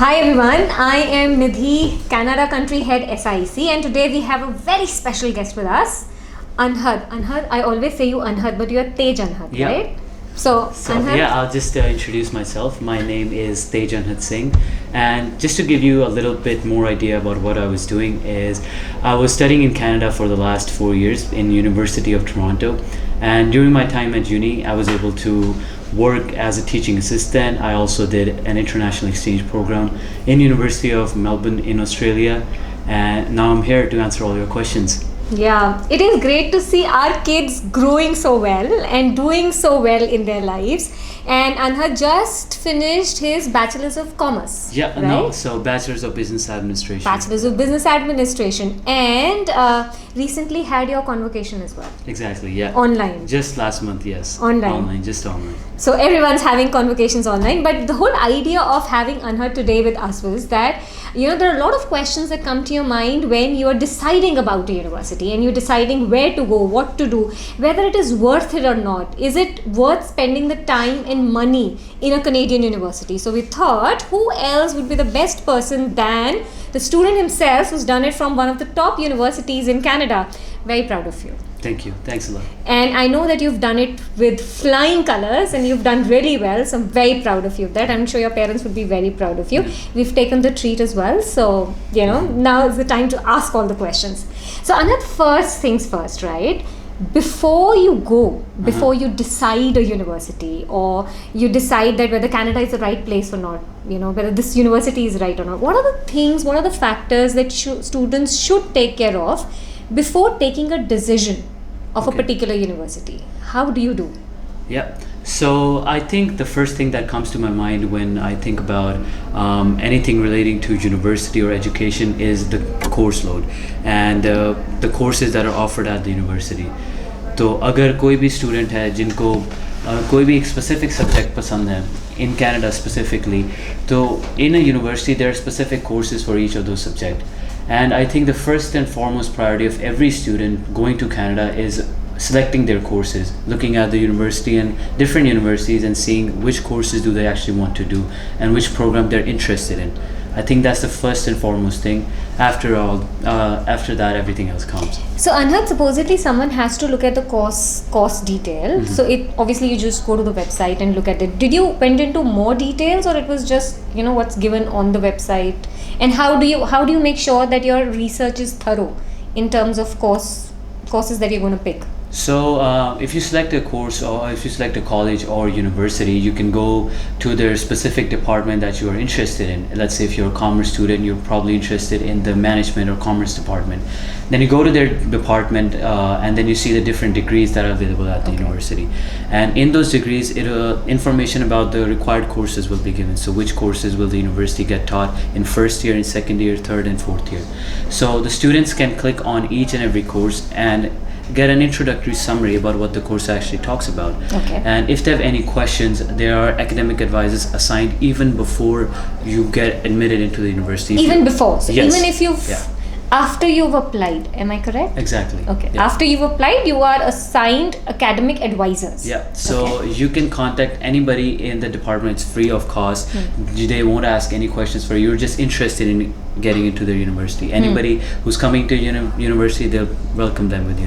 Hi everyone, I am Nidhi, Canada Country Head SIC, and today we have a very special guest with us, Anhad. Anhad, I always say you Anhad, but you're Tej Anhad, Yeah. right? So Anhad, Yeah, I'll just introduce myself. My name is Tej Anhad Singh, and just to give you a little bit more idea about what I was doing is, I was studying in Canada for the last 4 years in University of Toronto, and during my time at uni, I was able to work as a teaching assistant. I also did an international exchange program in University of Melbourne in Australia, and now I'm here to answer all your questions. yeah, it is great to see our kids growing so well and doing so well in their lives. And Anhad just finished his Bachelor's of Commerce. Yeah, right? no, so Bachelor's of Business Administration. Bachelor's of Business Administration, and recently had your convocation as well. Exactly, yeah. Online. Just last month, yes. Online. Just online. So everyone's having convocations online, but the whole idea of having Anhad today with us was that, there are a lot of questions that come to your mind when you are deciding about a university and you're deciding where to go, what to do, whether it is worth it or not. Is it worth spending the time and money in a Canadian university? So we thought, who else would be the best person than the student himself who's done it from one of the top universities in Canada. Very proud of you. Thank you. Thanks a lot. And I know that you've done it with flying colors and you've done really well. So I'm very proud of you of that. I'm sure your parents would be very proud of you. We've taken the treat as well. So, now is the time to ask all the questions. So Anand, first things first, right? Before you go, before you decide a university or you decide that whether Canada is the right place or not, whether this university is right or not, what are the things, what are the factors that students should take care of before taking a decision of a particular university? How do you do? Yeah. So I think the first thing that comes to my mind when I think about anything relating to university or education is the course load and the courses that are offered at the university. तो अगर कोई भी student है जिनको कोई भी एक specific subject पसंद है in Canada specifically, so in a university there are specific courses for each of those subjects. And I think the first and foremost priority of every student going to Canada is selecting their courses, looking at the university and different universities and seeing which courses do they actually want to do and which program they're interested in. I think that's the first and foremost thing. After that, everything else comes. So Anhad, supposedly someone has to look at the course detail. So it obviously you just go to the website and look at it. Did you went into more details, or it was just what's given on the website? And how do you make sure that your research is thorough in terms of courses that you're going to pick? So if you select a course or if you select a college or university, you can go to their specific department that you are interested in. Let's say if you're a commerce student, you're probably interested in the management or commerce department. Then you go to their department and then you see the different degrees that are available at the university. And in those degrees, information about the required courses will be given. So which courses will the university get taught in first year, in second year, third and fourth year. So the students can click on each and every course and get an introductory summary about what the course actually talks about. Okay. And if they have any questions, there are academic advisors assigned even before you get admitted into the university. Even before? So yes. Even if after you've applied, am I correct? Exactly. Okay. Yeah. After you've applied, you are assigned academic advisors. Yeah. So you can contact anybody in the department. It's free of cost. They won't ask any questions for you. You're just interested in getting into their university. Anybody who's coming to university, they'll welcome them with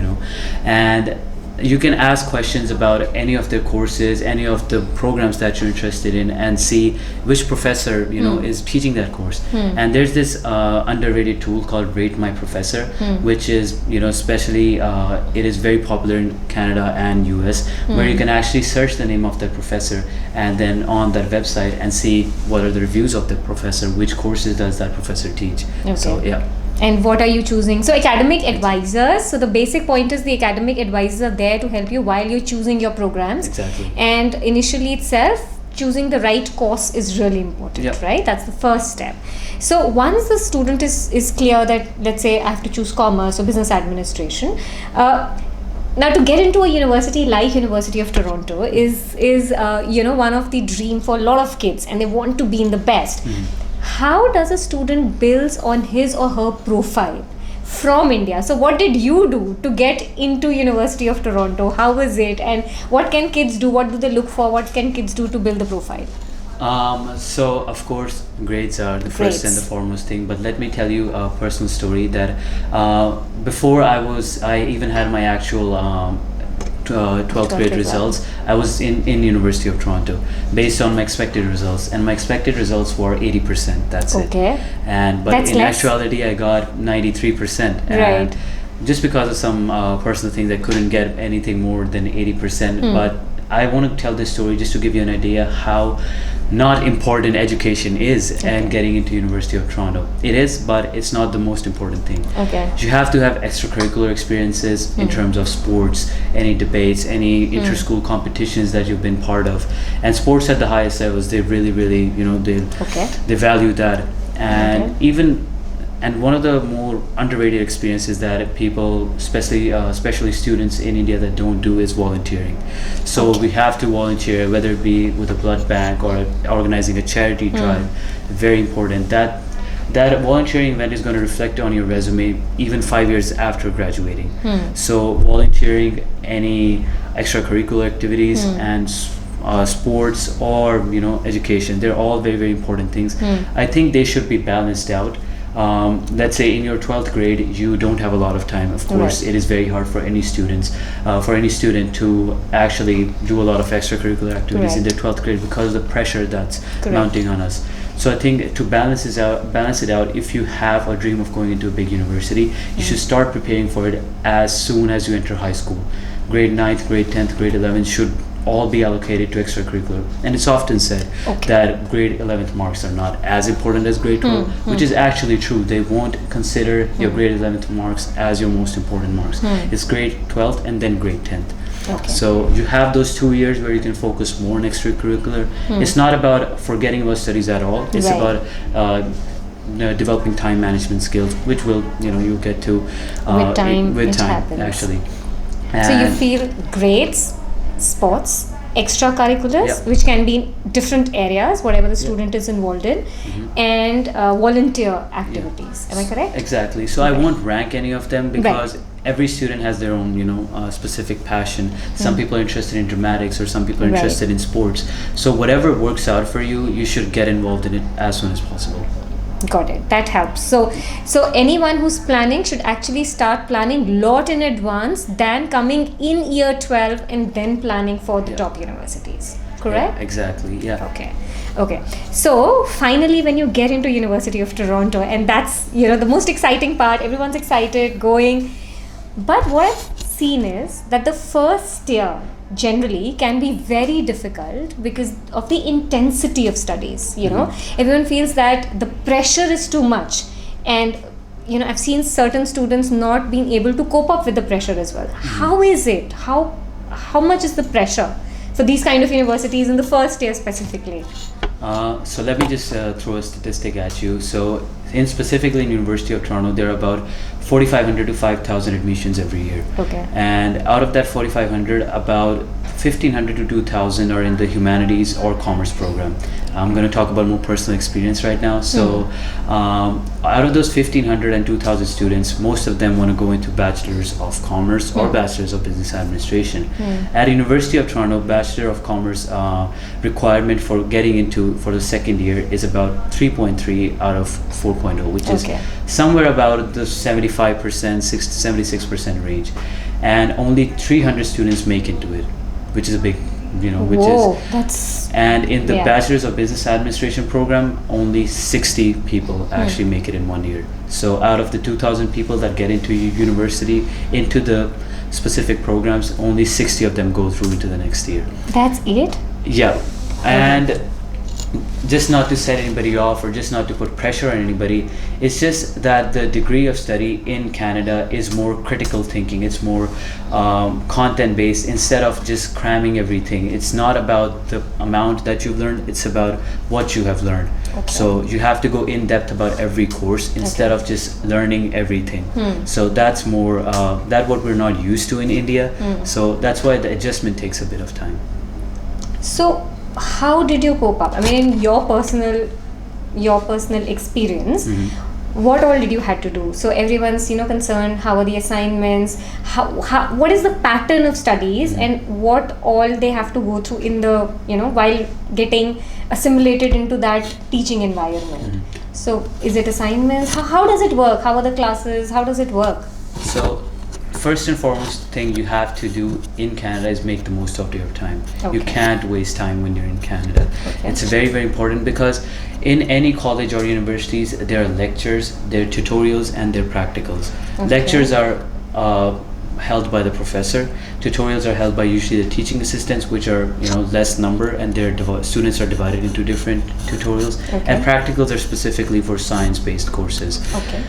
and you can ask questions about any of their courses, any of the programs that you're interested in, and see which professor is teaching that course. And there's this underrated tool called Rate My Professor, which is especially it is very popular in Canada and US, where you can actually search the name of the professor and then on that website and see what are the reviews of the professor, which courses does that professor teach. Okay. So yeah. And what are you choosing? So academic advisors. So the basic point is the academic advisors are there to help you while you're choosing your programs. Exactly. And initially itself, choosing the right course is really important, right? That's the first step. So once the student is clear that, let's say I have to choose commerce or business administration, now to get into a university like University of Toronto is one of the dream for a lot of kids, and they want to be in the best. How does a student builds on his or her profile from India? So what did you do to get into University of Toronto? How was it? And what can kids do? What do they look for? What can kids do to build the profile? So of course grades are the first and the foremost thing, but let me tell you a personal story that before I even had my actual 12th grade results. I was in University of Toronto based on my expected results, and my expected results were 80%. That's it. And but That's in less. actuality, I got 93%. Right. And just because of some personal things, I couldn't get anything more than 80%. But I want to tell this story just to give you an idea how not important education is and getting into University of Toronto. It is, but it's not the most important thing. You have to have extracurricular experiences in terms of sports, any debates, any inter-school competitions that you've been part of. And sports at the highest levels, they really, really, they value that. And even and one of the more underrated experiences that people, especially students in India, that don't do is volunteering. So we have to volunteer, whether it be with a blood bank or organizing a charity drive. Very important. That volunteering event is going to reflect on your resume even 5 years after graduating. So volunteering, any extracurricular activities and sports or education, they're all very, very important things. I think they should be balanced out. Let's say in your 12th grade you don't have a lot of time. Of course, it is very hard for any student to actually do a lot of extracurricular activities in their 12th grade because of the pressure that's mounting on us. So I think to balance it out, if you have a dream of going into a big university, you should start preparing for it as soon as you enter high school. Grade 9th, grade 10th, grade 11th should all be allocated to extracurricular. And it's often said that grade 11th marks are not as important as grade 12, which is actually true. They won't consider your grade 11th marks as your most important marks. It's grade 12th and then grade 10th. So you have those 2 years where you can focus more on extracurricular. It's not about forgetting about studies at all. It's about developing time management skills, which will you'll get to with time actually. So you feel grades, sports, extracurriculars, which can be in different areas, whatever the student is involved in, and volunteer activities. Am I correct? Exactly. So I won't rank any of them because every student has their own, specific passion. Some people are interested in dramatics, or some people are interested in sports. So whatever works out for you, you should get involved in it as soon as possible. Got it. That helps. So anyone who's planning should actually start planning lot in advance than coming in year 12 and then planning for the top universities. Correct? Yeah, exactly. Yeah. Okay. So finally, when you get into University of Toronto, and that's the most exciting part. Everyone's excited going. But what I've seen is that the first year generally can be very difficult because of the intensity of studies. Everyone feels that the pressure is too much, and I've seen certain students not being able to cope up with the pressure as well. How is it? How much is the pressure for these kind of universities in the first year specifically? So let me just throw a statistic at you. So specifically in University of Toronto, there are about 4,500 to 5,000 admissions every year. And out of that 4,500, about 1,500 to 2,000 are in the humanities or commerce program. I'm going to talk about more personal experience right now. So out of those 1,500 and 2,000 students, most of them want to go into Bachelor's of Commerce or Bachelor's of Business Administration. At University of Toronto, Bachelor of Commerce requirement for getting into for the second year is about 3.3 out of 4.0, which is somewhere about the 75%, 76% range. And only 300 students make into it, which is a big, and in the Bachelor's of Business Administration program, only 60 people actually make it in 1 year. So out of the 2,000 people that get into university, into the specific programs, only 60 of them go through into the next year. That's it? Yeah. And just not to set anybody off or just not to put pressure on anybody, it's just that the degree of study in Canada is more critical thinking. It's more content based instead of just cramming everything. It's not about the amount that you've learned, it's about what you have learned. So you have to go in depth about every course instead of just learning everything. So that's more that what we're not used to in India. So that's why the adjustment takes a bit of time. So how did you cope up? I mean, in your personal experience, what all did you had to do? So everyone's concerned. How are the assignments? How what is the pattern of studies, and what all they have to go through in the while getting assimilated into that teaching environment. So is it assignments? How does it work? How are the classes? How does it work? So first and foremost thing you have to do in Canada is make the most of your time. You can't waste time when you're in Canada. It's very, very important, because in any college or universities there are lectures, there are tutorials, and there are practicals. Lectures are held by the professor. Tutorials are held by usually the teaching assistants, which are less number, and their students are divided into different tutorials. And practicals are specifically for science-based courses.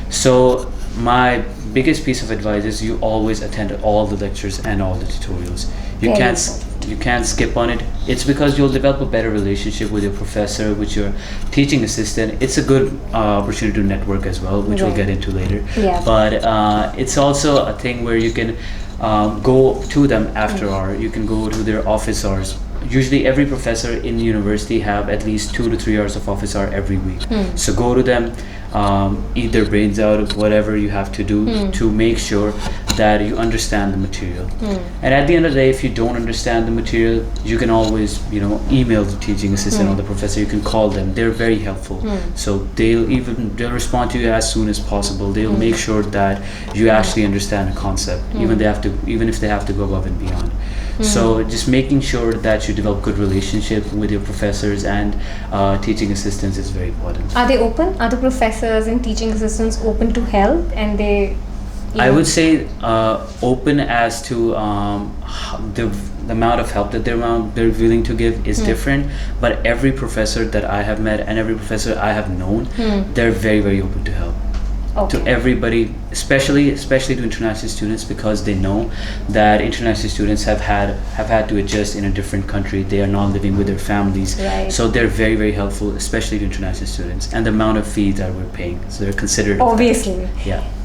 So my biggest piece of advice is you always attend all the lectures and all the tutorials. You can't skip on it. It's because you'll develop a better relationship with your professor, with your teaching assistant. It's a good opportunity to network as well, which we'll get into later. But it's also a thing where you can go to them after hour. You can go to their office hours. Usually every professor in the university have at least 2 to 3 hours of office hour every week. So go to them, eat their brains out, whatever you have to do to make sure that you understand the material. And at the end of the day, if you don't understand the material, you can always email the teaching assistant or the professor. You can call them. They're very helpful. So they'll respond to you as soon as possible. They'll make sure that you actually understand the concept, even if they have to go above and beyond. So just making sure that you develop good relationship with your professors and teaching assistants is very important. Are they open? Are the professors and teaching assistants open to help? And they I would say open as to the amount of help that they're willing to give is different, but every professor that I have met and every professor I have known, they're very, very open to help. To everybody, especially to international students, because they know that international students have had to adjust in a different country. They are not living with their families, so they're very, very helpful, especially to international students, and the amount of fees that we're paying, so they're considered. Obviously,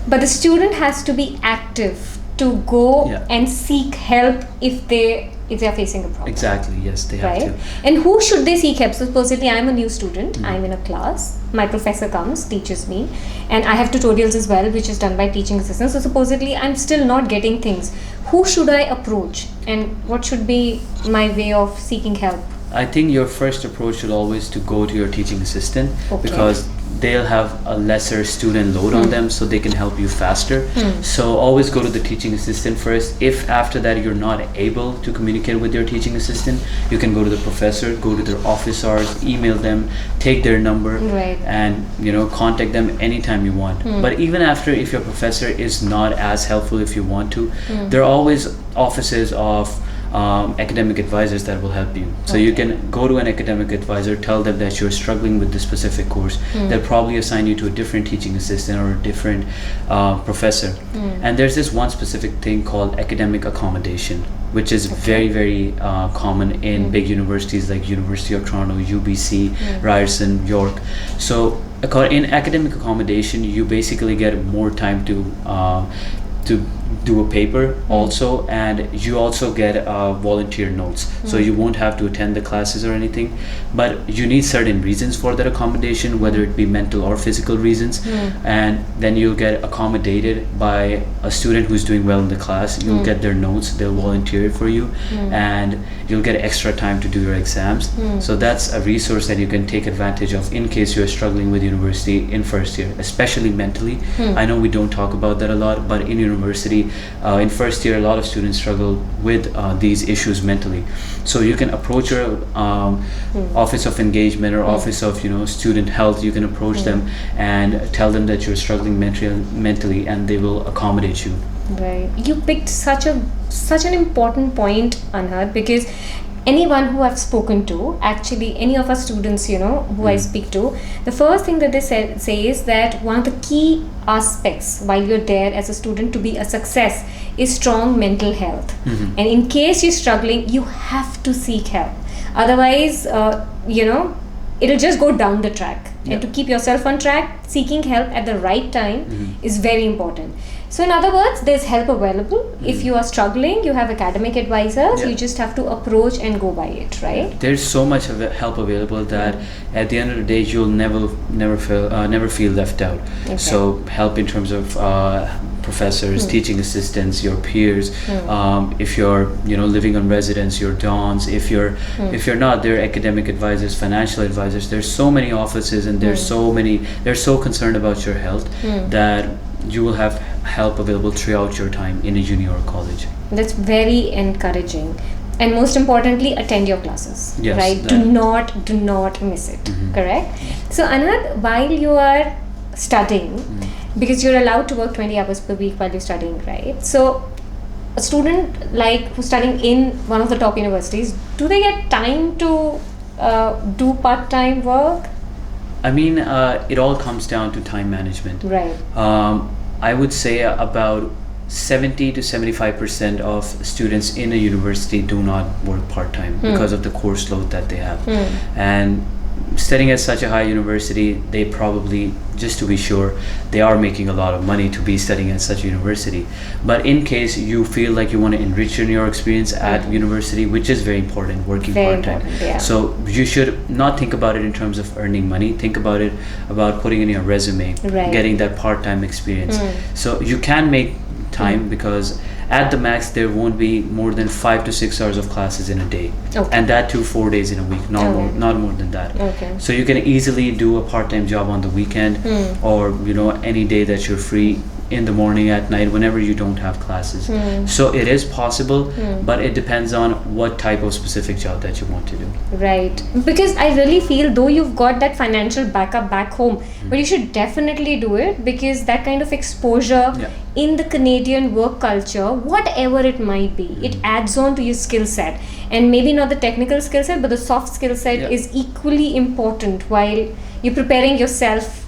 but the student has to be active to go and seek help if they are facing a problem. Exactly, yes, they have to. And who should they seek help? So supposedly I'm a new student, I'm in a class, my professor comes, teaches me, and I have tutorials as well, which is done by teaching assistants. So supposedly I'm still not getting things. Who should I approach, and what should be my way of seeking help? I think your first approach should always to go to your teaching assistant, because they'll have a lesser student load on them, so they can help you faster. So always go to the teaching assistant first. If after that you're not able to communicate with your teaching assistant, you can go to the professor, go to their office hours, email them, take their number, and contact them anytime you want. But even after, if your professor is not as helpful, if you want to, there are always offices of academic advisors that will help you. So you can go to an academic advisor, tell them that you're struggling with this specific course. They'll probably assign you to a different teaching assistant or a different professor. And there's this one specific thing called academic accommodation, which is very, very common in big universities like University of Toronto, UBC, Ryerson, York. So in academic accommodation, you basically get more time to do a paper also, and you also get volunteer notes. So you won't have to attend the classes or anything, but you need certain reasons for that accommodation, whether it be mental or physical reasons, and then you'll get accommodated by a student who's doing well in the class. You'll get their notes, they'll volunteer it for you, and you'll get extra time to do your exams. So that's a resource that you can take advantage of in case you're struggling with university in first year, especially mentally. I know we don't talk about that a lot, but in university, in first year, a lot of students struggle with these issues mentally. So you can approach your office of engagement or office of student health. You can approach them and tell them that you're struggling mentally, and they will accommodate you. Right. You picked such an important point, Anhad, because anyone who I've spoken to, actually any of our students, who I speak to, the first thing that they say is that one of the key aspects while you're there as a student to be a success is strong mental health. And in case you're struggling, you have to seek help. Otherwise, it'll just go down the track. And to keep yourself on track, seeking help at the right time is very important. So in other words, there's help available. If you are struggling, you have academic advisors. Yeah. You just have to approach and go by it, right? There's so much of help available that at the end of the day you'll never feel left out. Okay. So help in terms of professors, teaching assistants, your peers. If you're living on residence, your dons. If you're not, they're academic advisors, financial advisors. There's so many offices, and they're so concerned about your health that you will have help available throughout your time in a uni or college. That's very encouraging. And most importantly, attend your classes. Yes, right? Do not miss it. Correct? So Anand, while you are studying, because you're allowed to work 20 hours per week while you're studying, right? So a student like who's studying in one of the top universities, do they get time to do part-time work? I mean, it all comes down to time management. Right. I would say about 70 to 75% of students in a university do not work part-time because of the course load that they have. And studying at such a high university, they probably, just to be sure, they are making a lot of money to be studying at such a university. But in case you feel like you want to enrich your experience at university, which is very important, working part-time. Yeah. So you should not think about it in terms of earning money. Think about it about putting in your resume, getting that part-time experience. So you can make time because at the max there won't be more than 5 to 6 hours of classes in a day, and that too 4 days in a week, not more than that. So you can easily do a part-time job on the weekend, or any day that you're free, in the morning, at night, whenever you don't have classes. So it is possible, but it depends on what type of specific job that you want to do. Right. Because I really feel, though you've got that financial backup back home, but you should definitely do it, because that kind of exposure in the Canadian work culture, whatever it might be, it adds on to your skill set. And maybe not the technical skill set, but the soft skill set is equally important while you're preparing yourself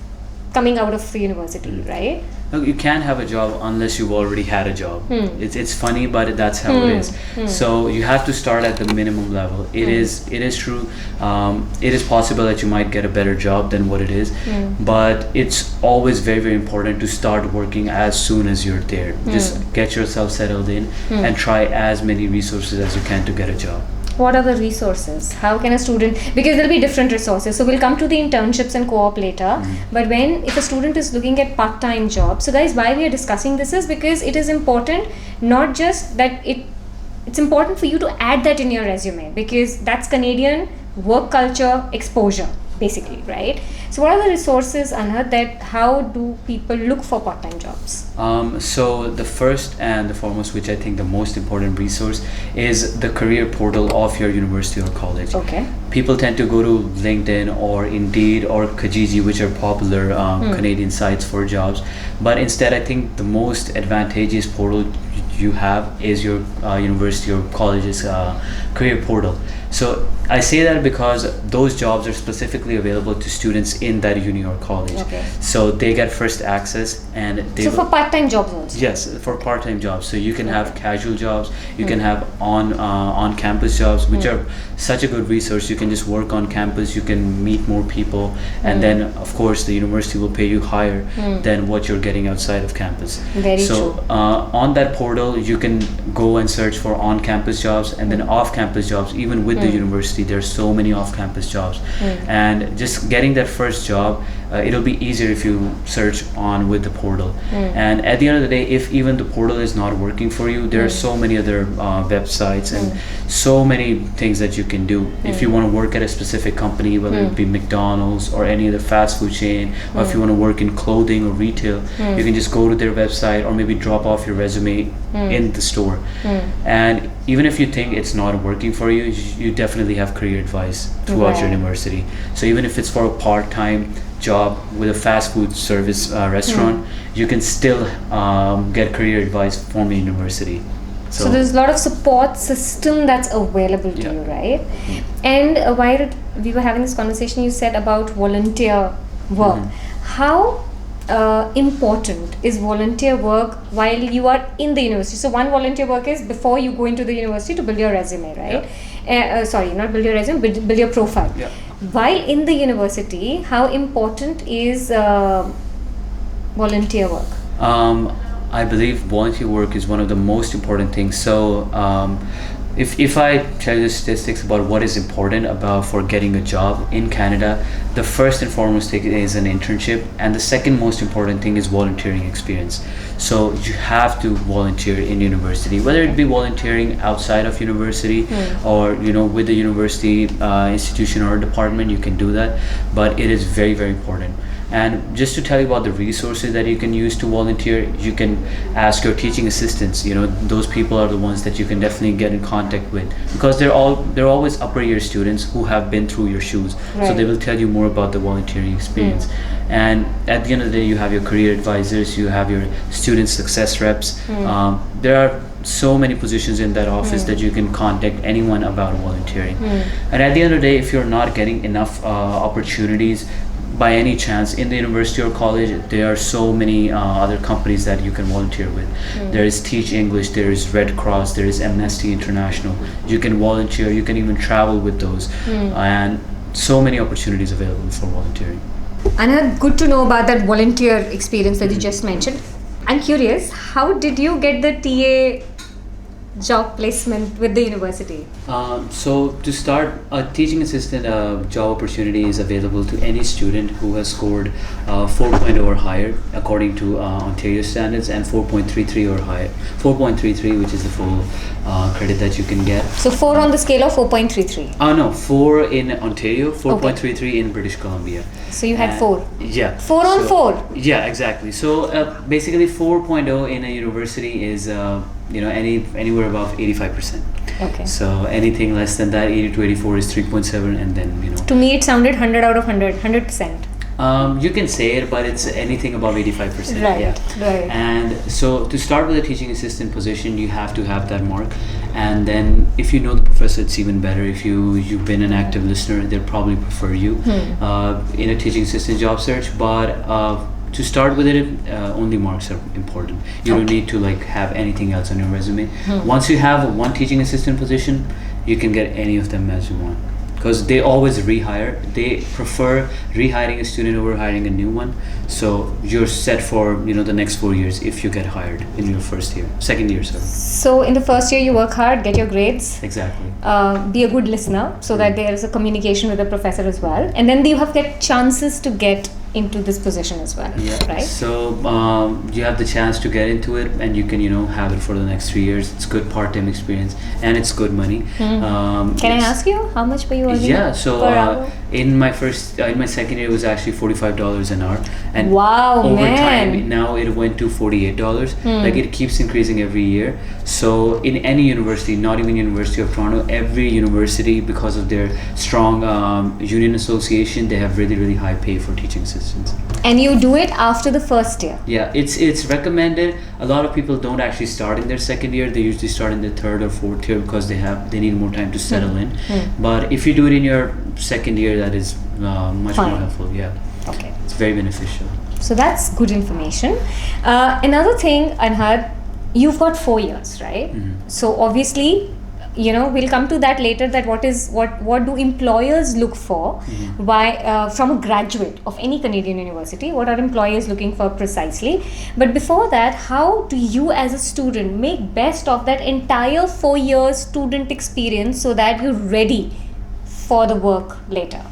coming out of the university, right? Look, you can't have a job unless you've already had a job. It's funny, but that's how it is. So you have to start at the minimum level. It is true. It is possible that you might get a better job than what it is, but it's always very, very important to start working as soon as you're there. Just get yourself settled in and try as many resources as you can to get a job. What are the resources? How can a student, because there'll be different resources, so we'll come to the internships and co-op later, but if a student is looking at part-time jobs, so guys, why we are discussing this is because it is important, not just that it's important for you to add that in your resume, because that's Canadian work culture exposure basically, right? So what are the resources, Anand, that how do people look for part-time jobs? So the first and the foremost, which I think the most important resource, is the career portal of your university or college. Okay. People tend to go to LinkedIn or Indeed or Kijiji, which are popular Canadian sites for jobs. But instead, I think the most advantageous portal you have is your university or college's career portal. So I say that because those jobs are specifically available to students in that uni or college. Okay. So they get first access, and they for part-time jobs also? Yes, for part-time jobs. So you can have casual jobs, you can have on-campus jobs, which are such a good resource. You can just work on campus, you can meet more people, and then of course the university will pay you higher than what you're getting outside of campus. Very true. On that portal you can go and search for on-campus jobs, and then off-campus jobs. Even with the university, there's so many off-campus jobs, and just getting that first job, it'll be easier if you search on with the portal. And at the end of the day, if even the portal is not working for you, there are so many other websites and so many things that you can do. If you want to work at a specific company, whether it be McDonald's or any other fast food chain, or if you want to work in clothing or retail, you can just go to their website or maybe drop off your resume in the store. And even if you think it's not working for you, you definitely have career advice throughout your university. So even if it's for a part-time job with a fast food service restaurant, you can still get career advice from the university. So there's a lot of support system that's available to you, right? And while we were having this conversation, you said about volunteer work. How important is volunteer work while you are in the university? So one volunteer work is before you go into the university to build your resume, right? Sorry, not build your resume, build your profile. While in the university, how important is volunteer work? I believe volunteer work is one of the most important things. So if I tell you the statistics about what is important about for getting a job in Canada, the first and foremost thing is an internship, and the second most important thing is volunteering experience. So you have to volunteer in university, whether it be volunteering outside of university or with the university institution or department, you can do that. But it is very, very important. And just to tell you about the resources that you can use to volunteer, you can ask your teaching assistants. Those people are the ones that you can definitely get in contact with, because they're always upper year students who have been through your shoes. Right. So they will tell you more about the volunteering experience. And at the end of the day, you have your career advisors, you have your student success reps. There are so many positions in that office that you can contact anyone about volunteering. And at the end of the day, if you're not getting enough opportunities by any chance in the university or college, there are so many other companies that you can volunteer with. There is Teach English, there is Red Cross, there is Amnesty International. You can volunteer, you can even travel with those, and so many opportunities available for volunteering. And good to know about that volunteer experience that you just mentioned. I'm curious, how did you get the TA job placement with the university? So to start, a teaching assistant job opportunity is available to any student who has scored 4.0 or higher according to Ontario standards, and 4.33 or higher. 4.33, which is the full credit that you can get. So 4 on the scale of 4.33? No, 4 in Ontario, 4.33 in British Columbia. So you had 4? Yeah. 4 on 4? Yeah, exactly. So basically 4.0 in a university is anywhere above 85%. Okay. So anything less than that, 80 to 84 is 3.7, and then To me it sounded 100 out of 100, 100%. You can say it, but it's anything above 85%. Right, yeah. right. And so to start with a teaching assistant position, you have to have that mark. And then if you know the professor, it's even better. If you've been an active listener, they'll probably prefer you in a teaching assistant job search. But to start with it, only marks are important. You don't need to have anything else on your resume. Once you have one teaching assistant position, you can get any of them as you want, because they always rehire. They prefer rehiring a student over hiring a new one. So you're set for the next 4 years if you get hired in your second year. Sorry. So in the first year you work hard, get your grades. Exactly. Be a good listener so that there is a communication with the professor as well, and then you have get chances to get into this position as well, right? So you have the chance to get into it, and you can have it for the next 3 years. It's good part-time experience, and it's good money. Can I ask you how much were you earning? Yeah, so per hour? in my second year, it was actually $45 an hour, and wow, over man. time now it went to $48. It keeps increasing every year. So in any university, not even University of Toronto, every university, because of their strong union association, they have really, really high pay for teaching assistants. And you do it after the first year? Yeah, it's recommended. A lot of people don't actually start in their second year. They usually start in their third or fourth year because they need more time to settle in. But if you do it in your second year, that is much more helpful. Yeah. Okay. It's very beneficial. So that's good information. Another thing, Anhad, you've got 4 years, right? So obviously, we'll come to that later, that what do employers look for from a graduate of any Canadian university? What are employers looking for precisely? But before that, how do you as a student make best of that entire 4 years student experience so that you're ready for the work later?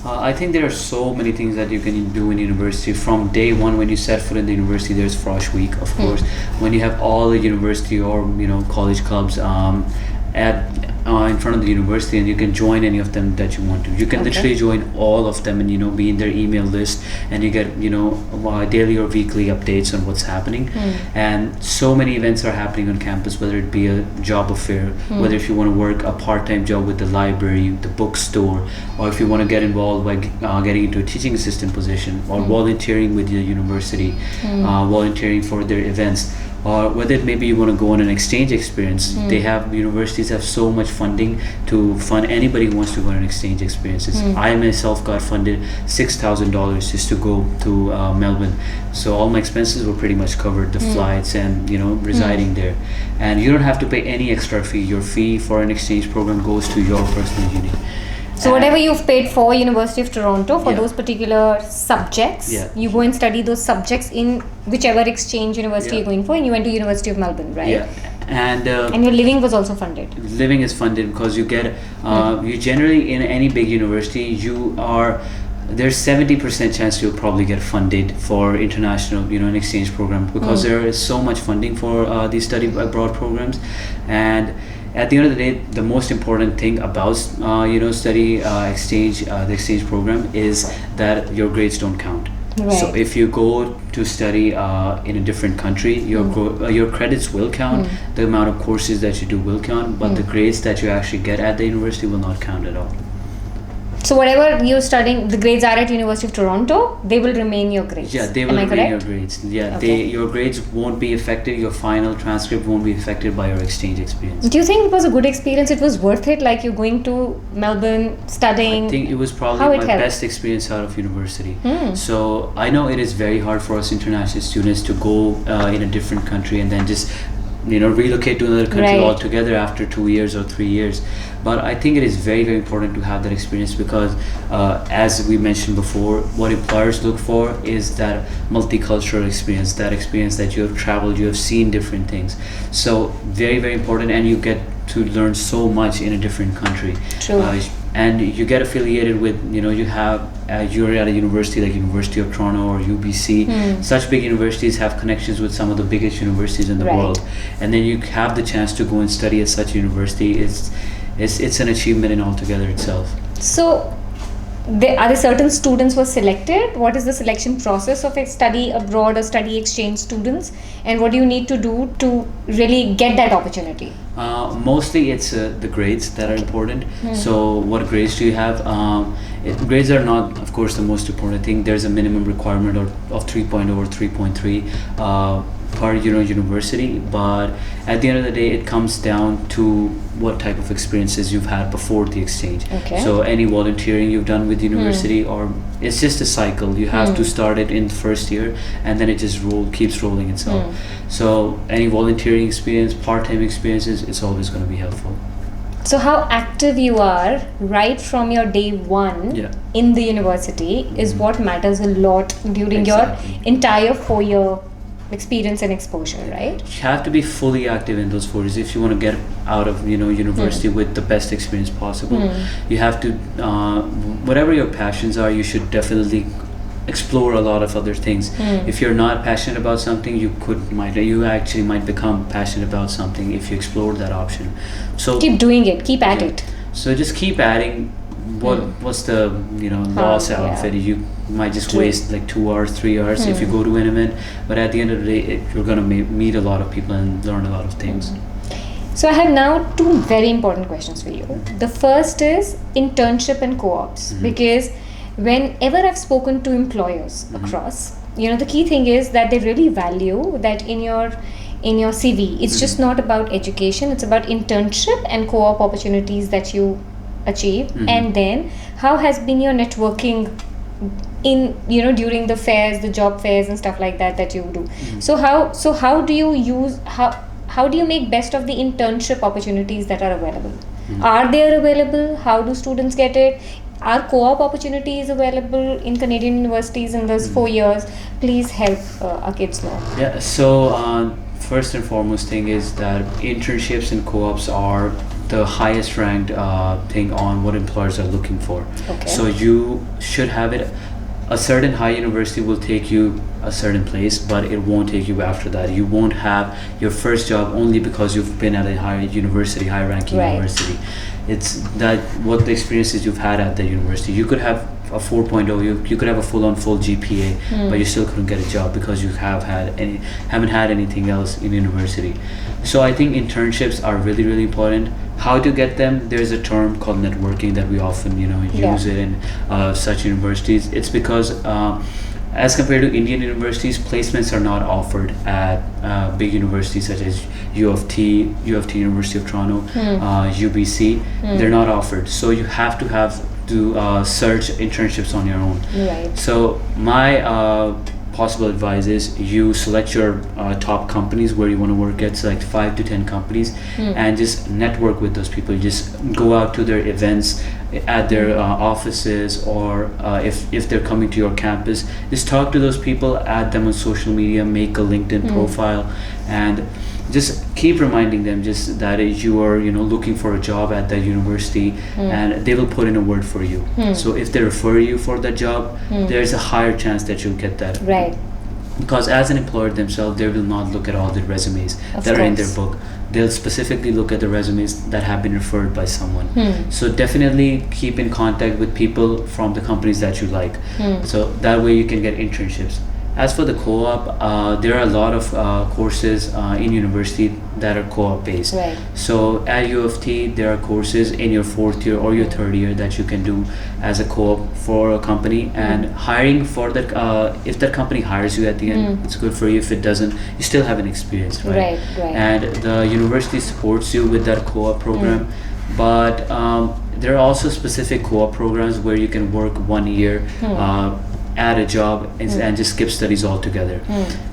I think there are so many things that you can do in university. From day one, when you set foot in the university, there's Frosh Week, of course. When you have all the university or college clubs in front of the university, and you can join any of them that you want to. You can literally join all of them and be in their email list, and you get daily or weekly updates on what's happening. And so many events are happening on campus, whether it be a job fair, whether if you want to work a part-time job with the library, the bookstore, or if you want to get involved by getting into a teaching assistant position, or volunteering with the university, volunteering for their events. Or whether maybe you want to go on an exchange experience. Universities have so much funding to fund anybody who wants to go on an exchange experiences. I myself got funded $6,000 just to go to Melbourne. So all my expenses were pretty much covered, the flights and residing there. And you don't have to pay any extra fee. Your fee for an exchange program goes to your personal uni. So whatever you've paid for University of Toronto for Yeah. those particular subjects, Yeah. you go and study those subjects in whichever exchange university Yeah. you're going for, and you went to University of Melbourne, right? Yeah, and And your living was also funded. living is funded because you get you generally in any big university there's 70% chance you'll probably get funded for international an exchange program because there is so much funding for these study abroad programs. And at the end of the day, the most important thing about study the exchange program is that your grades don't count. Right. So if you go to study in a different country, your credits will count. The amount of courses that you do will count, but the grades that you actually get at the university will not count at all. So whatever you're studying, the grades are at University of Toronto, they will remain your grades. Yeah, they will Am I remain your correct? grades. Yeah, Okay. your grades won't be affected. Your final transcript won't be affected by your exchange experience. Do you think it was a good experience? It was worth it, like you going to Melbourne, studying? I think it was How probably it my helped? best experience out of university. So I know it is very hard for us international students to go in a different country and then just relocate to another country Right. altogether after 2 years or 3 years. But I think it is very, very important to have that experience because as we mentioned before, what employers look for is that multicultural experience, that experience that you have traveled, you have seen different things. So very, very important, and you get to learn so much in a different country. True. And you get affiliated with you're at a university like University of Toronto or UBC. Such big universities have connections with some of the biggest universities in the Right. world, and then you have the chance to go and study at such university. It's an achievement in altogether itself. So, are there certain students were selected? What is the selection process of a study abroad or study exchange students? And what do you need to do to really get that opportunity? Mostly it's the grades that are important. So what grades do you have? Grades are not, of course, the most important thing. There's a minimum requirement of 3.0 or 3.3 per university, but at the end of the day it comes down to what type of experiences you've had before the exchange. Okay. So any volunteering you've done with university, or it's just a cycle. You have to start it in the first year and then it just keeps rolling itself. So any volunteering experience, part-time experiences, it's always going to be helpful. So how active you are right from your day one Yeah. in the university is what matters a lot during Exactly. your entire 4-year experience and exposure, right? You have to be fully active in those 4 years if you want to get out of university with the best experience possible. You have to whatever your passions are, you should definitely explore a lot of other things. If you're not passionate about something, you actually might become passionate about something if you explore that option. So Keep doing it, keep at it. So just keep adding. What's the loss out of yeah. it? You might just True. waste like 2 hours, 3 hours if you go to an event, but at the end of the day you're gonna meet a lot of people and learn a lot of things. So I have now 2 very important questions for you. The first is internship and co-ops, because whenever I've spoken to employers across, the key thing is that they really value that in your CV. It's just not about education, it's about internship and co-op opportunities that you achieve. And then how has been your networking in during the fairs, the job fairs and stuff like that you do. So how do you make best of the internship opportunities that are available? Are they available? How do students get it? Are co-op opportunities available in Canadian universities in those 4 years? Please help our kids know. Yeah, so first and foremost thing is that internships and co-ops are the highest ranked thing on what employers are looking for. Okay. So you should have it. A certain high university will take you a certain place, but it won't take you after that. You won't have your first job only because you've been at a high ranking Right. university. It's that what the experiences you've had at the university. You could have a 4.0, you could have a full GPA, but you still couldn't get a job because you haven't had anything else in university. So I think internships are really, really important. How to get them? There's a term called networking that we often use it in such universities. It's because as compared to Indian universities, placements are not offered at big universities such as U of T, University of Toronto, UBC. They're not offered. So you have to search internships on your own. Right. So my possible advice is you select your top companies where you want to work at, select 5 to 10 companies, and just network with those people. Just go out to their events at their offices, or if they're coming to your campus, just talk to those people, add them on social media, make a LinkedIn profile, and just keep reminding them just that you are looking for a job at that university, and they will put in a word for you. So if they refer you for that job, there's a higher chance that you'll get that. Right. Because as an employer themselves, they will not look at all the resumes that are in their book. They'll specifically look at the resumes that have been referred by someone. So definitely keep in contact with people from the companies that you like. So that way you can get internships. As for the co-op, there are a lot of courses in university that are co-op based. Right. So at U of T, there are courses in your 4th year or your 3rd year that you can do as a co-op for a company. And hiring for that, if that company hires you at the end, it's good for you. If it doesn't, you still have an experience, right? Right. And the university supports you with that co-op program. But there are also specific co-op programs where you can work 1 year at a job and just skip studies altogether.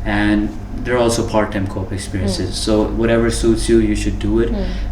And there are also part-time co-op experiences. So whatever suits you, you should do it.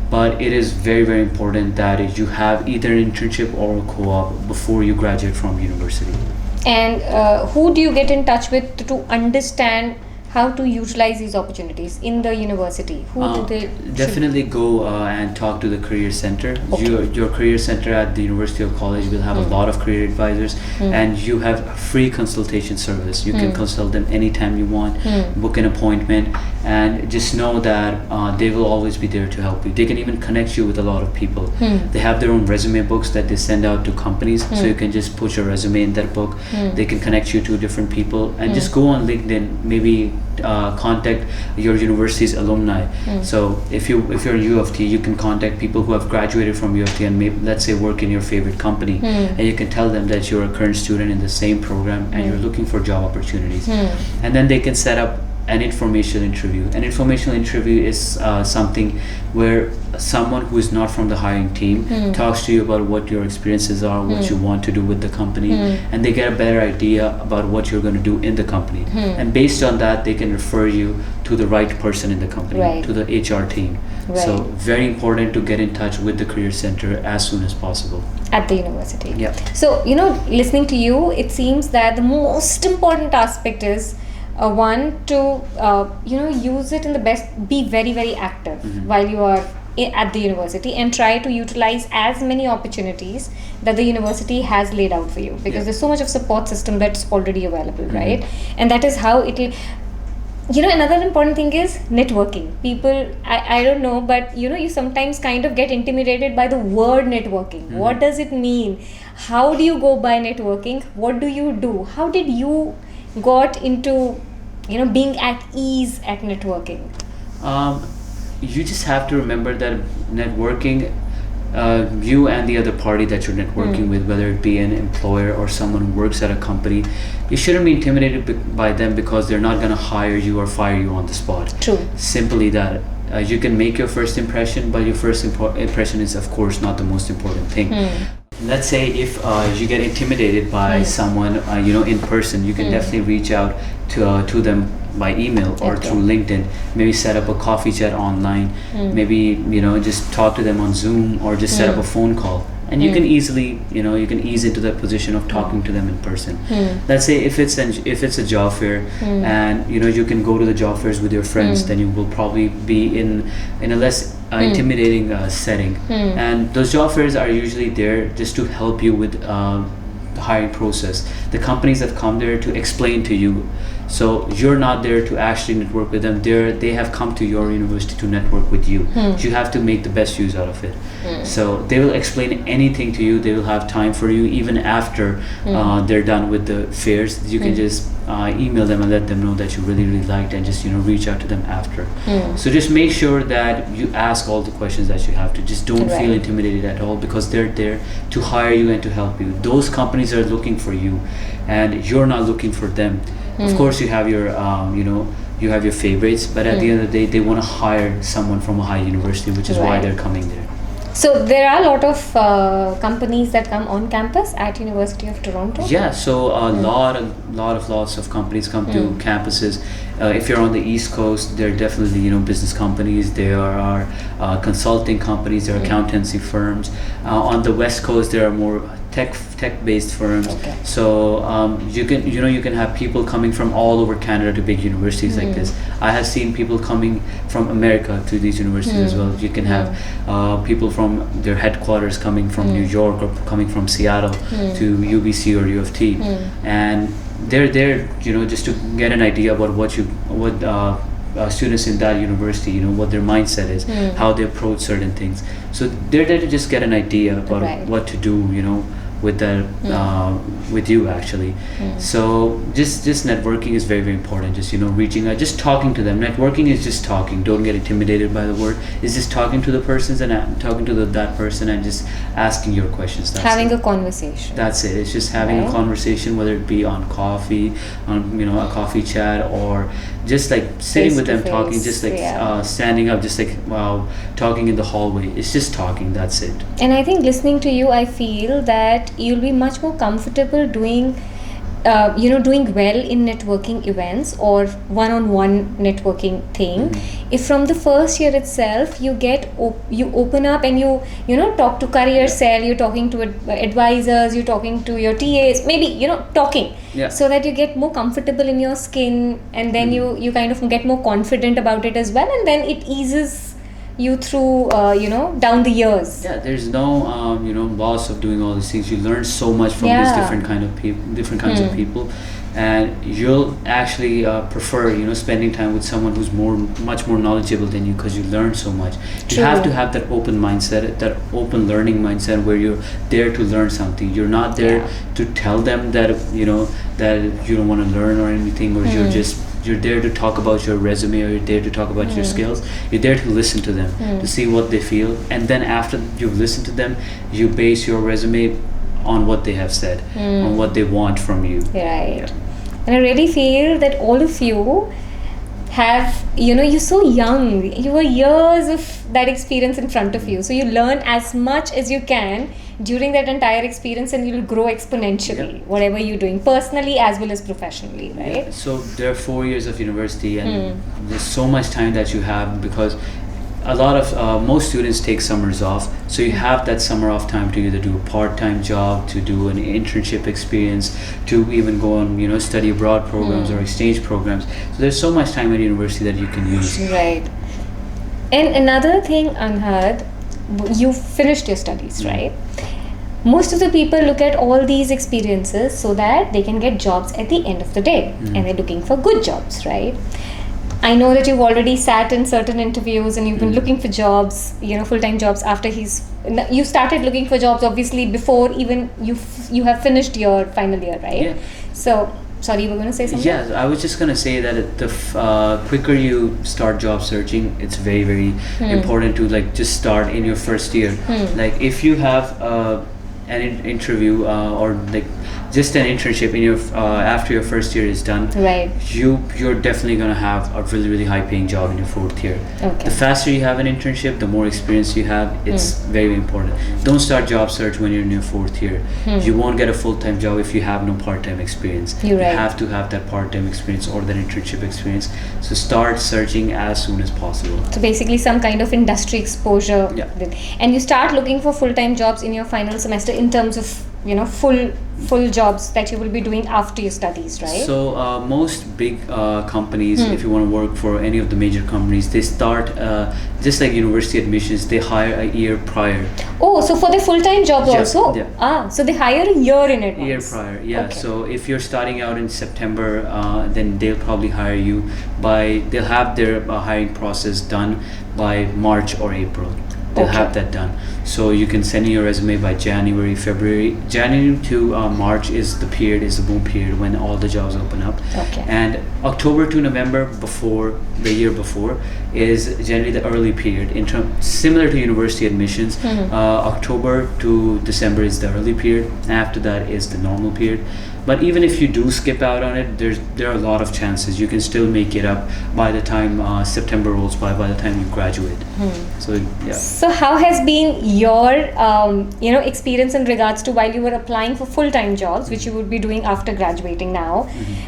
But it is very, very important that you have either an internship or a co-op before you graduate from university. And who do you get in touch with to understand how to utilize these opportunities in the university? Who do they definitely go and talk to the career center. Your career center at the university or college will have a lot of career advisors, and you have a free consultation service. You can consult them anytime you want, book an appointment, and just know that they will always be there to help you. They can even connect you with a lot of people. They have their own resume books that they send out to companies, so you can just put your resume in that book. They can connect you to different people, and just go on LinkedIn, maybe contact your university's alumni. So if you're in U of T, you can contact people who have graduated from U of T and maybe, let's say, work in your favorite company, and you can tell them that you're a current student in the same program and you're looking for job opportunities. And then they can set up an informational interview. An informational interview is something where someone who is not from the hiring team talks to you about what your experiences are, what you want to do with the company, and they get a better idea about what you're going to do in the company. And based on that, they can refer you to the right person in the company, to the HR team. So very important to get in touch with the career center as soon as possible. At the university. Yeah. So, listening to you, it seems that the most important aspect is one to use it in the best, be very, very active while you are at the university, and try to utilize as many opportunities that the university has laid out for you, because there's so much of support system that's already available, right? And that is how it will. Another important thing is networking. People, I don't know, but you sometimes kind of get intimidated by the word networking. What does it mean? How do you go by networking? What do you do? How did you got into being at ease at networking? You just have to remember that networking, you and the other party that you're networking with, whether it be an employer or someone who works at a company, you shouldn't be intimidated by them because they're not going to hire you or fire you on the spot. True. Simply that. You can make your first impression, but your first impression is, of course, not the most important thing. Let's say if you get intimidated by someone, in person, you can definitely reach out to them by email or through LinkedIn. Maybe set up a coffee chat online. Maybe just talk to them on Zoom, or just set up a phone call. And you can easily, you can ease into that position of talking to them in person. Let's say if it's a job fair, and you can go to the job fairs with your friends, then you will probably be in a less intimidating setting. And those job fairs are usually there just to help you with the hiring process. The companies have come there to explain to you. So you're not there to actually network with them. They have come to your university to network with you. You have to make the best use out of it. So they will explain anything to you. They will have time for you even after they're done with the fairs. You can just email them and let them know that you really, really liked, and just reach out to them after. So just make sure that you ask all the questions that you have to. Just don't feel intimidated at all, because they're there to hire you and to help you. Those companies are looking for you, and you're not looking for them. Of course, you have your you have your favorites, but at the end of the day, they want to hire someone from a high university, which is why they're coming there. So there are a lot of companies that come on campus at University of Toronto. Yeah, so lots of companies come to campuses. If you're on the East Coast, there are definitely business companies. There are consulting companies. There are accountancy firms. On the West Coast, there are more tech-based firms. Okay. So you can have people coming from all over Canada to big universities like this. I have seen people coming from America to these universities as well. You can have people from their headquarters coming from New York or coming from Seattle to UBC or U of T, and they're there just to get an idea about what students in that university, what their mindset is, how they approach certain things. So they're there to just get an idea about what to do, with that, with you actually. So just networking is very, very important. Just reaching out, just talking to them. Networking is just talking. Don't get intimidated by the word. It's just talking to the persons and talking to that person and just asking your questions. That's having it. a conversation. That's it. It's just having a conversation, whether it be on coffee, on a coffee chat, or just like sitting with them, talking, just like standing up, just like talking in the hallway. It's just talking. That's it. And I think listening to you, I feel that you'll be much more comfortable doing well in networking events or one-on-one networking thing if from the first year itself you open up and you talk to career cell, you're talking to advisors, you're talking to your TAs, maybe talking, so that you get more comfortable in your skin, and then you kind of get more confident about it as well, and then it eases you through down the years. There's no loss of doing all these things. You learn so much from these different kinds of people, and you'll actually prefer spending time with someone who's much more knowledgeable than you, because you learn so much. You have to have that open mindset, that open learning mindset, where you're there to learn something. You're not there to tell them that that you don't want to learn or anything, or you're there to talk about your resume, or you're there to talk about your skills. You're there to listen to them, to see what they feel, and then after you've listened to them, you base your resume on what they have said, on what they want from you. Right. And I really feel that all of you have, you're so young. You have years of that experience in front of you. So you learn as much as you can during that entire experience, and you'll grow exponentially, whatever you're doing, personally as well as professionally, right? Yeah. So there are 4 years of university, and there's so much time that you have, because a lot of most students take summers off, so you have that summer off time to either do a part-time job, to do an internship experience, to even go on study abroad programs or exchange programs. So there's so much time at university that you can use. Right. And another thing, Anhad, you finished your studies, right? Most of the people look at all these experiences so that they can get jobs at the end of the day, and they're looking for good jobs, right? I know that you've already sat in certain interviews and you've been looking for jobs, full-time jobs after you started looking for jobs obviously before even you have finished your final year, right? Yeah. So, sorry, you were going to say something? Yeah, I was just going to say that the quicker you start job searching, it's very, very important to just start in your first year. Like if you have an interview or just an internship in your after your first year is done, right, you're definitely going to have a really, really high paying job in your fourth year. Okay. The faster you have an internship, the more experience you have. It's very important. Don't start job search when you're in your fourth year. You won't get a full-time job if you have no part-time experience. You're right. You have to have that part-time experience or that internship experience. So start searching as soon as possible. So basically some kind of industry exposure. Yeah. And you start looking for full-time jobs in your final semester in terms of full jobs that you will be doing after your studies, right? So most big companies, if you want to work for any of the major companies, they start just like university admissions, they hire a year prior. Oh, so for the full-time jobs also? Yeah. So they hire a year in advance. A year prior, yeah. Okay. So if you're starting out in September, then they'll probably hire you they'll have their hiring process done by March or April. They'll have that done. So you can send in your resume by January, February. January to March is the boom period when all the jobs open up. Okay. And October to November, before the year before, is generally the early period. Similar to university admissions, October to December is the early period. After that is the normal period. But even if you do skip out on it, there are a lot of chances you can still make it up by the time September rolls by the time you graduate. So yeah. So how has been your experience in regards to while you were applying for full-time jobs, which you would be doing after graduating now?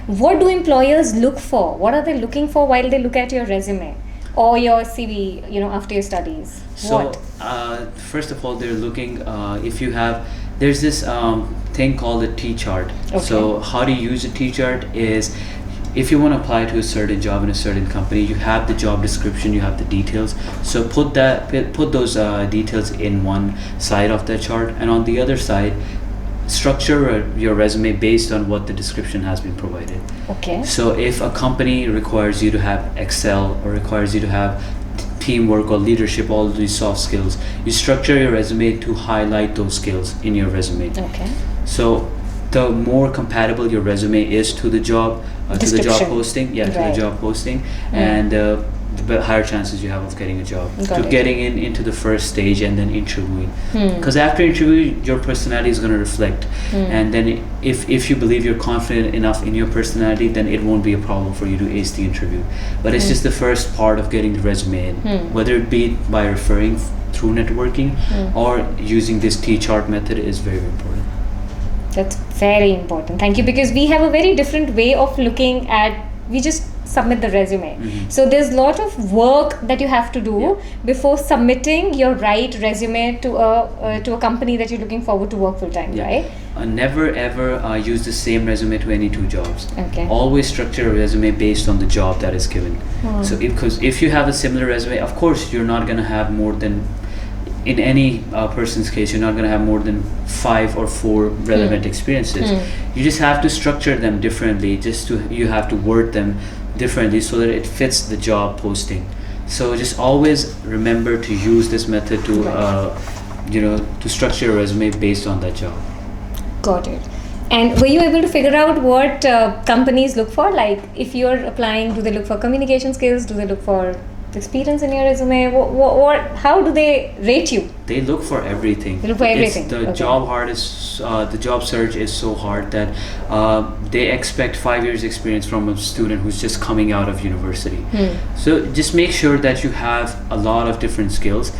What do employers look for? What are they looking for while they look at your resume or your CV, after your studies? So first of all, they're looking if you have. There's this thing called a T-chart. Okay. So how to use a T-chart is, if you want to apply to a certain job in a certain company, you have the job description, you have the details. So put those details in one side of that chart, and on the other side, structure your resume based on what the description has been provided. Okay. So if a company requires you to have Excel or requires you to have teamwork or leadership, all these soft skills, you structure your resume to highlight those skills in your resume. Okay. So the more compatible your resume is to the job, to the job posting, to the job posting, and the higher chances you have of getting a job, getting into the first stage and then interviewing. Because after interview, your personality is going to reflect, and then if you believe you're confident enough in your personality, then it won't be a problem for you to ace the interview. But it's just the first part of getting the resume in, whether it be by referring through networking or using this T-chart method is very important. That's very important. Thank you, because we have a very different way of looking at, we just submit the resume. So there's a lot of work that you have to do before submitting your right resume to a company that you're looking forward to work full time, right? Never ever use the same resume to any two jobs. Okay. Always structure a resume based on the job that is given. So because if you have a similar resume, of course you're not going to have more than, in any person's case, you're not going to have more than 5 or 4 relevant experiences. You just have to structure them differently. You have to word them differently so that it fits the job posting. So just always remember to use this method to to structure your resume based on that job. Got it. And were you able to figure out what companies look for? Like, if you're applying, do they look for communication skills? Do they look for experience in your resume? How do they rate you? They look for everything. They look for everything. The job search is so hard that they expect 5 years experience from a student who's just coming out of university. So just make sure that you have a lot of different skills,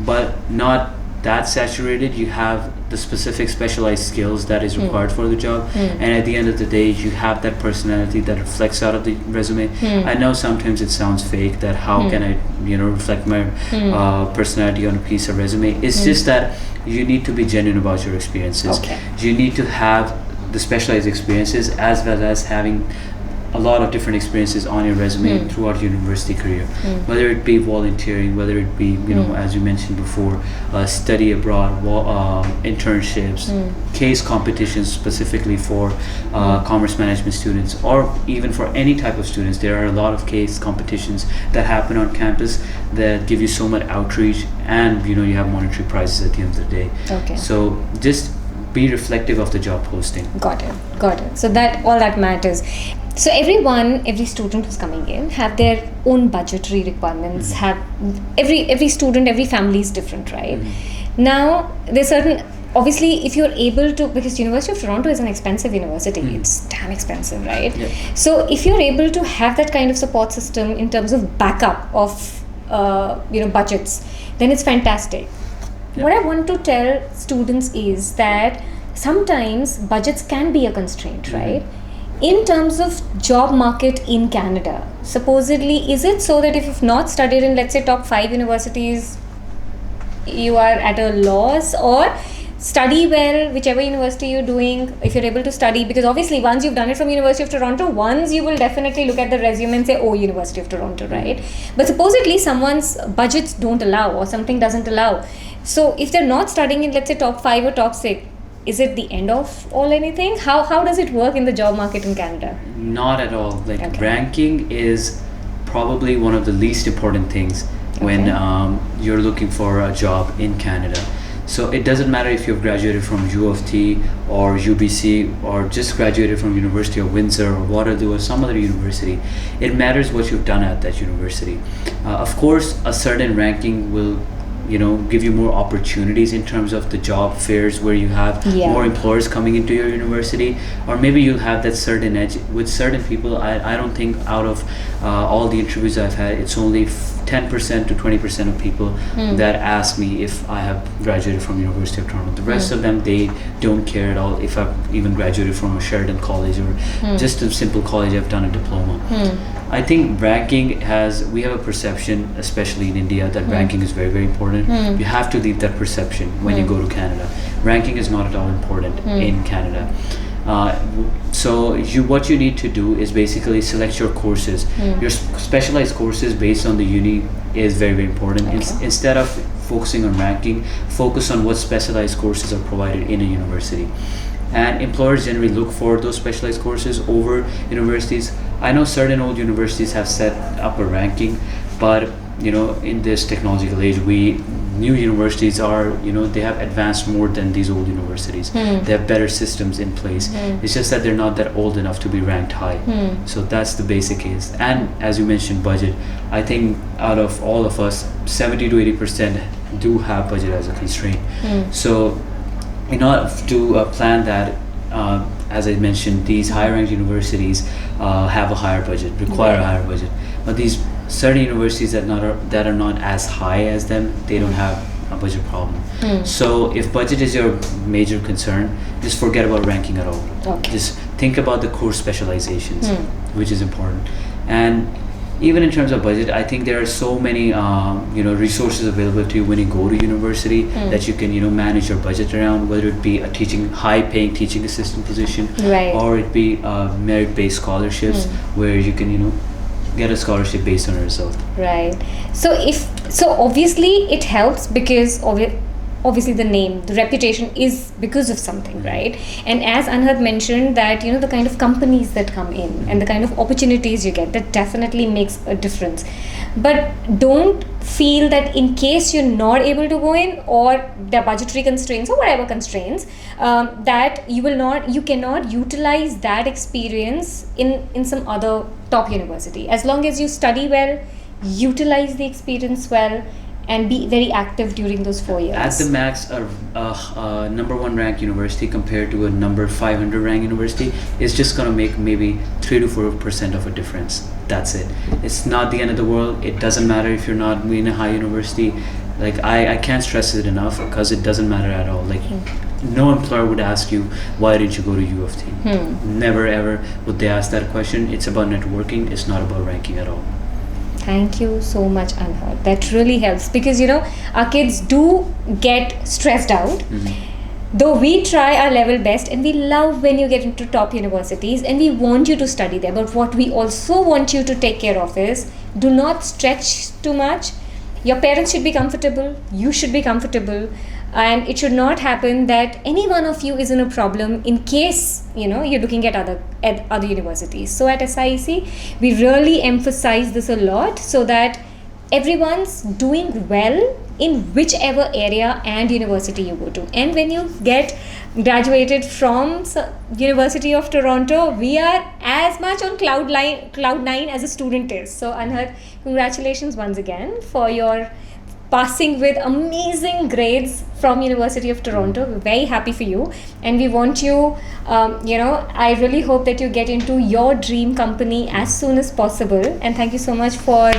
but not that saturated. You have the specific specialized skills that is required for the job, and at the end of the day you have that personality that reflects out of the resume. I know sometimes it sounds fake that how can I reflect my personality on a piece of resume. It's just that you need to be genuine about your experiences. You need to have the specialized experiences as well as having a lot of different experiences on your resume throughout your university career, whether it be volunteering, whether it be as you mentioned before, study abroad, internships, case competitions specifically for commerce management students, or even for any type of students. There are a lot of case competitions that happen on campus that give you so much outreach, and you have monetary prizes at the end of the day. So just be reflective of the job posting. Got it. So that all that matters. So every student who's coming in have their own budgetary requirements. Have every student, every family is different, right? Now there's certain, obviously, if you're able to, because University of Toronto is an expensive university, it's damn expensive, right? So if you're able to have that kind of support system in terms of backup of budgets, then it's fantastic. What I want to tell students is that sometimes budgets can be a constraint, right? In terms of job market in Canada, supposedly, is it so that if you've not studied in, let's say, top 5 universities, you are at a loss? Or study well, whichever university you're doing, if you're able to study, because obviously once you've done it from University of Toronto, once you will definitely look at the resume and say, oh, University of Toronto, right? But supposedly someone's budgets don't allow, or something doesn't allow. So if they're not studying in, let's say, top 5 or top 6, is it the end of all anything? How does it work in the job market in Canada? Not at all. Ranking is probably one of the least important things when you're looking for a job in Canada. So it doesn't matter if you've graduated from U of T or UBC or just graduated from University of Windsor or Waterloo or some other university. It matters what you've done at that university. Of course, a certain ranking will give you more opportunities in terms of the job fairs where you have more employers coming into your university, or maybe you'll have that certain edge with certain people. I don't think out of all the interviews I've had, it's only 10% to 20% of people that ask me if I have graduated from University of Toronto. The rest of them, they don't care at all if I've even graduated from a Sheridan college or just a simple college I've done a diploma. I think ranking we have a perception, especially in India, that ranking is very, very important. You have to leave that perception when you go to Canada. Ranking is not at all important in Canada. So what you need to do is basically select your courses. Your specialized courses based on the uni is very, very important. Instead of focusing on ranking, focus on what specialized courses are provided in a university. And employers generally look for those specialized courses over universities. I know certain old universities have set up a ranking, but in this technological age, new universities are, they have advanced more than these old universities. They have better systems in place. It's just that they're not that old enough to be ranked high. So that's the basic case. And as you mentioned, budget. I think out of all of us, 70 to 80% do have budget as a constraint. So in order to plan that, as I mentioned, these higher ranked universities have a higher budget, require a higher budget. But these certain universities that are not as high as them, they don't have a budget problem. So if budget is your major concern, just forget about ranking at all. Just think about the course specializations, which is important. And even in terms of budget, I think there are so many resources available to you when you go to university that you can manage your budget around, whether it be a high-paying teaching assistant position, or it be merit-based scholarships where you can get a scholarship based on a result. Right. So obviously it helps because obviously the reputation is because of something, right? And as Anhad mentioned that the kind of companies that come in and the kind of opportunities you get, that definitely makes a difference. But don't feel that in case you're not able to go in, or there are budgetary constraints or whatever constraints, that you cannot utilize that experience in some other top university. As long as you study well, utilize the experience well, and be very active during those 4 years. At the max, a number 1 ranked university compared to a number 500 ranked university is just going to make maybe 3 to 4% of a difference. That's it. It's not the end of the world. It doesn't matter if you're not in a high university. Like I can't stress it enough because it doesn't matter at all. Like no employer would ask you, why did you go to U of T? Never ever would they ask that question. It's about networking. It's not about ranking at all. Thank you so much, Anhad. That really helps because our kids do get stressed out. Though we try our level best and we love when you get into top universities and we want you to study there, but what we also want you to take care of is do not stretch too much. Your parents should be comfortable, you should be comfortable, and it should not happen that any one of you is in a problem in case you're looking at other universities. So at SIEC we really emphasize this a lot so that everyone's doing well in whichever area and university you go to. And when you get graduated from University of Toronto, we are as much on cloud 9 as a student is. So Anhad, congratulations once again for your passing with amazing grades from University of Toronto. We're very happy for you, and we want you, I really hope that you get into your dream company as soon as possible. And thank you so much for,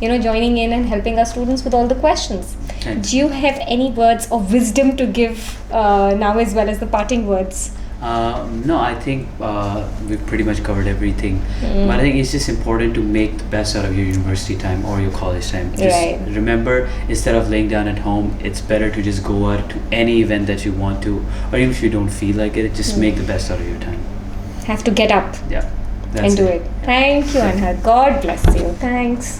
joining in and helping our students with all the questions. Do you have any words of wisdom to give now as well as the parting words? No, I think we've pretty much covered everything. But I think it's just important to make the best out of your university time or your college time. Just remember, instead of laying down at home, it's better to just go out to any event that you want to, or even if you don't feel like it, just make the best out of your time. Have to get up. Yeah. And do it. Thank you, Anhad. God bless you. Thanks.